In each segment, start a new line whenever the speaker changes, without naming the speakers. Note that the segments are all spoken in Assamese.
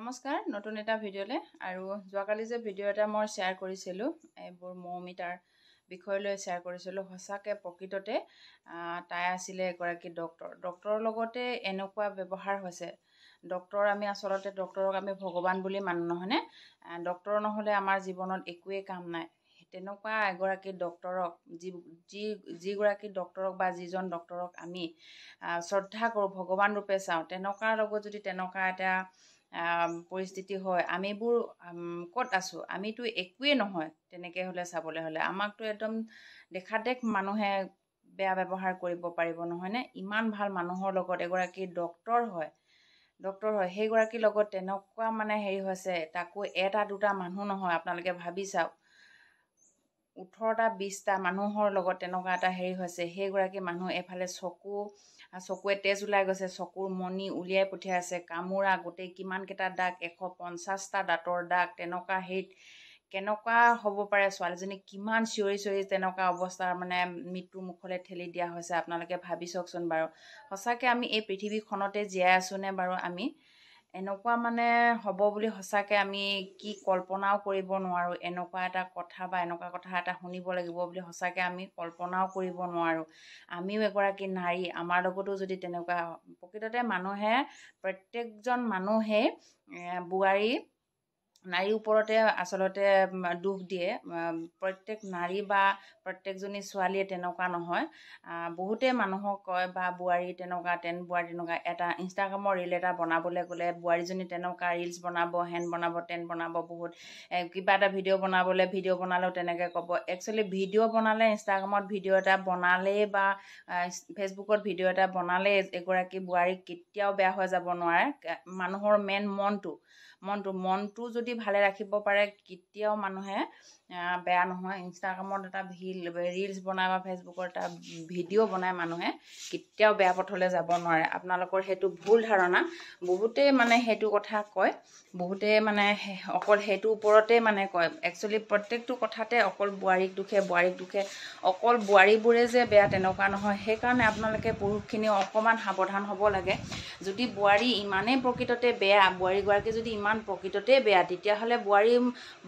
নমস্কাৰ নতুন এটা ভিডিঅ'লে আৰু যোৱাকালি যে ভিডিঅ' এটা মই শ্বেয়াৰ কৰিছিলোঁ এইবোৰ মৌমিতাৰ বিষয় লৈ শ্বেয়াৰ কৰিছিলোঁ সঁচাকৈ প্ৰকৃততে তাই আছিলে এগৰাকী ডক্টৰৰ লগতে এনেকুৱা ব্যৱহাৰ হৈছে ডক্টৰ আমি আচলতে ডক্টৰক আমি ভগৱান বুলি মানো নহয়নে ডক্টৰ নহ'লে আমাৰ জীৱনত একোৱেই কাম নাই তেনেকুৱা এগৰাকী ডক্টৰক যিগৰাকী ডক্টৰক বা যিজন ডক্টৰক আমি শ্ৰদ্ধা কৰোঁ ভগৱান ৰূপে চাওঁ তেনেকুৱাৰ লগত যদি তেনেকুৱা এটা পৰিস্থিতি হয় আমিবোৰ ক'ত আছোঁ আমিতো একোৱেই নহয় তেনেকৈ হ'লে চাবলৈ হ'লে আমাকতো একদম দেখাদেখ মানুহে বেয়া ব্যৱহাৰ কৰিব পাৰিব নহয়নে ইমান ভাল মানুহৰ লগত এগৰাকী ডক্টৰ হয় সেইগৰাকীৰ লগত তেনেকুৱা মানে হেৰি হৈছে তাকো এটা দুটা মানুহ নহয় আপোনালোকে ভাবি চাওক 18টা 20টা মানুহৰ লগত তেনেকুৱা এটা হেৰি হৈছে সেইগৰাকী মানুহ এফালে চকুৱে তেজ ওলাই গৈছে চকুৰ মণি উলিয়াই পঠিয়াই আছে কামোৰা গোটেই কিমানকেইটা দাগ 150টা দাঁতৰ দাগ তেনেকুৱা হেৰিত কেনেকুৱা হ'ব পাৰে ছোৱালীজনী কিমান চিঞৰি তেনেকুৱা অৱস্থাৰ মানে মৃত্যু মুখলৈ ঠেলি দিয়া হৈছে আপোনালোকে ভাবি চাওকচোন বাৰু সঁচাকৈ আমি এই পৃথিৱীখনতে জীয়াই আছোনে বাৰু আমি এনেকুৱা মানে হ'ব বুলি সঁচাকৈ আমি কি কল্পনাও কৰিব নোৱাৰোঁ এনেকুৱা এটা কথা বা এনেকুৱা কথা এটা শুনিব লাগিব বুলি সঁচাকৈ আমি কল্পনাও কৰিব নোৱাৰোঁ আমিও এগৰাকী নাৰী আমাৰ লগতো যদি তেনেকুৱা প্ৰকৃততে মানুহে প্ৰত্যেকজন মানুহে নাৰীৰ ওপৰতে আচলতে দুখ দিয়ে প্ৰত্যেক নাৰী বা প্ৰত্যেকজনী ছোৱালীয়ে তেনেকুৱা নহয় বহুতে মানুহক কয় বা বোৱাৰী তেনেকুৱা এটা ইনষ্টাগ্ৰামৰ ৰীল এটা বনাবলৈ গ'লে বোৱাৰীজনী তেনেকুৱা ৰীলছ বনাব হেন বনাব তেন বনাব বহুত কিবা এটা ভিডিঅ' বনালেও তেনেকৈ ক'ব একচুৱেলি ভিডিঅ' বনালে ইনষ্টাগ্ৰামত ভিডিঅ' এটা বনালেই বা ফেচবুকত ভিডিঅ' এটা বনালে এগৰাকী বোৱাৰীক কেতিয়াও বেয়া হৈ যাব নোৱাৰে মানুহৰ মেইন মনটো যদি ভালে ৰাখিব পাৰে কেতিয়াও মানুহে বেয়া নহয় ইনষ্টাগ্ৰামত এটা ৰীলছ বনাই বা ফেচবুকৰ এটা ভিডিঅ' বনাই মানুহে কেতিয়াও বেয়া পথলৈ যাব নোৱাৰে আপোনালোকৰ সেইটো ভুল ধাৰণা বহুতেই মানে সেইটো কথা কয় বহুতেই মানে অকল সেইটো ওপৰতে মানে কয় একচুৱেলি প্ৰত্যেকটো কথাতে অকল বোৱাৰীক দুখে অকল বোৱাৰীবোৰে যে বেয়া তেনেকুৱা নহয় সেইকাৰণে আপোনালোকে পুৰুষখিনি অকণমান সাৱধান হ'ব লাগে যদি বোৱাৰী ইমানেই প্ৰকৃততে বেয়া বোৱাৰীগৰাকী যদি ইমান প্ৰকৃততে বেয়া তেতিয়াহ'লে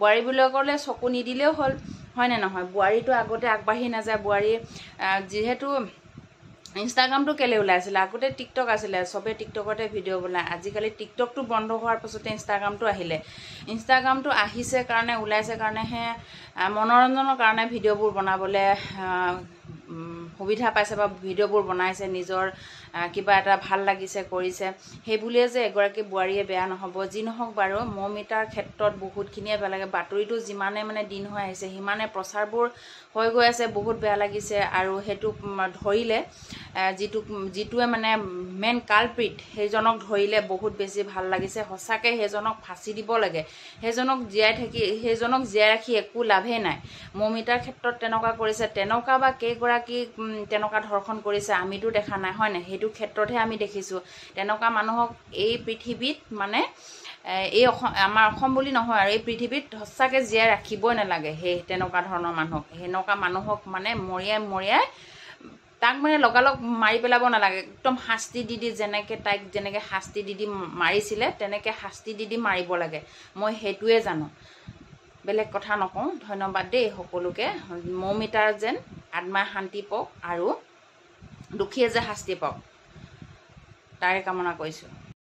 বোৱাৰীবিলাকলৈ চকু নিদিলেও হ'ল হয়নে নহয় বোৱাৰীটো আগতে আগবাঢ়ি নাযায় বোৱাৰী যিহেতু ইনষ্টাগ্ৰামটো কেলৈ ওলাইছিলে আগতে টিকটক আছিলে চবে টিকটকতে ভিডিঅ' বনায় আজিকালি টিকটকটো বন্ধ হোৱাৰ পাছতে ইনষ্টাগ্ৰামটো আহিছে কাৰণে ওলাইছে কাৰণেহে মনোৰঞ্জনৰ কাৰণে ভিডিঅ'বোৰ বনাবলৈ সুবিধা পাইছে বা ভিডিঅ'বোৰ বনাইছে নিজৰ কিবা এটা ভাল লাগিছে কৰিছে সেই বুলিয়ে যে এগৰাকী বোৱাৰীয়ে বেয়া নহ'ব যি নহওক বাৰু মৌমিতাৰ ক্ষেত্ৰত বহুতখিনিয়ে বেয়া লাগে বাতৰিটো যিমানে মানে দিন হৈ আহিছে সিমানে প্ৰচাৰবোৰ হৈ গৈ আছে বহুত বেয়া লাগিছে আৰু সেইটো ধৰিলে যিটোৱে মানে মেইন কালপ্ৰিট সেইজনক ধৰিলে বহুত বেছি ভাল লাগিছে সঁচাকৈ সেইজনক ফাঁচি দিব লাগে সেইজনক জীয়াই ৰাখি একো লাভেই নাই মৌমিতাৰ ক্ষেত্ৰত তেনেকুৱা কৰিছে তেনেকুৱা বা কেইগৰাকী তেনেকুৱা ধৰ্ষণ কৰিছে আমিতো দেখা নাই হয় নাই সেইটো ক্ষেত্ৰতহে আমি দেখিছোঁ তেনেকুৱা মানুহক এই পৃথিৱীত মানে আমাৰ অসম বুলি নহয় আৰু এই পৃথিৱীত সঁচাকৈ জীয়াই ৰাখিবই নালাগে সেই তেনেকুৱা ধৰণৰ মানুহক মানে মৰিয়াই তাক মানে লগালগ মাৰি পেলাব নালাগে একদম শাস্তি দি তাইক যেনেকৈ শাস্তি দি মাৰিছিলে তেনেকৈ শাস্তি দি মাৰিব লাগে মই সেইটোৱে জানো বেলেগ কথা নকওঁ ধন্যবাদ দেই সকলোকে মৌমিতাৰ যেন আত্মাই শান্তি পাওক আৰু দুখীয়ে যে শাস্তি পাওক তাৰে কামনা কৰিছোঁ